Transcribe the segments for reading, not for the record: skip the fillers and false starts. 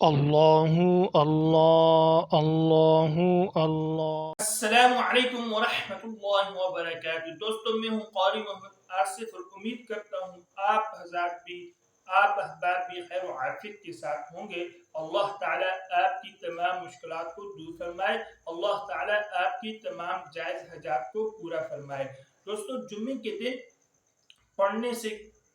اللہ اللہ اللہ اللہ۔ السلام علیکم ورحمۃ اللہ وبرکاتہ۔ دوستوں، میں ہوں قاری محمد آصف اور امید کرتا ہوں آپ حضرات بھی، آپ احباب بھی خیر و عافیت کے ساتھ ہوں گے۔ اللہ تعالیٰ آپ کی تمام مشکلات کو دور فرمائے، اللہ تعالیٰ آپ کی تمام جائز حاجات کو پورا فرمائے۔ دوستوں، جمعے کے دن پڑھنے سے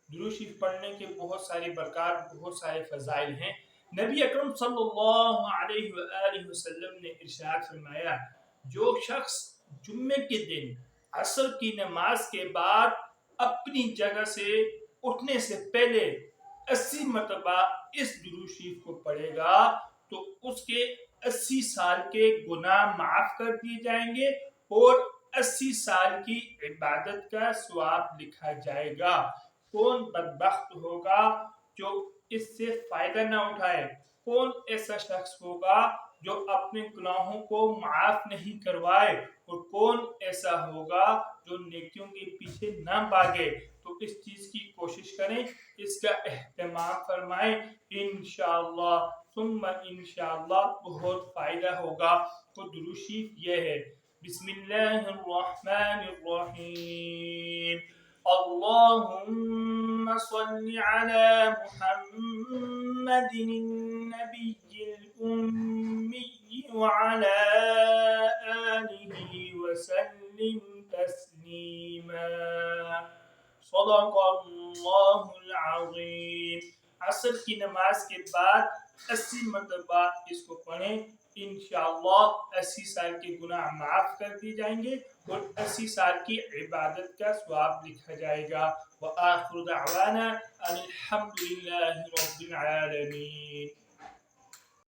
درود شریف پڑھنے کے بہت ساری برکات، بہت سارے فضائل ہیں۔ نبی اکرم صلی اللہ علیہ وآلہ وسلم نے ارشاد فرمایا، جو شخص جمعے کے دن عصر کی نماز کے بعد اپنی جگہ سے اٹھنے سے پہلے 80 مرتبہ اس درود شریف کو پڑھے گا تو اس کے 80 سال کے گناہ معاف کر دیے جائیں گے اور 80 سال کی عبادت کا ثواب لکھا جائے گا۔ کون بدبخت ہوگا جو اس سے فائدہ نہ اٹھائے؟ کون ایسا شخص ہوگا جو اپنے گناہوں کو معاف نہیں کروائے؟ اور کون ایسا ہوگا جو نیکیوں کے پیچھے نہ بھاگے؟ تو اس چیز کی کوشش کریں، اس کا اہتمام فرمائیں، انشاءاللہ ثم انشاءاللہ بہت فائدہ ہوگا۔ تو درود شریف یہ ہے، بسم اللہ الرحمن الرحیم، اللہم صل علی محمد النبی الأمی وعلی آلہ وسلم تسلیما، صدق اللہ العظیم۔ عصر کی نماز کے بعد 80 مرتبہ اس کو پڑھیں، انشاءاللہ 80 سال کے گناہ معاف کر دی جائیں گے اور 80 سال کی عبادت کا ثواب لکھا جائے گا۔ وآخر دعوانا ان الحمد للہ رب العالمین۔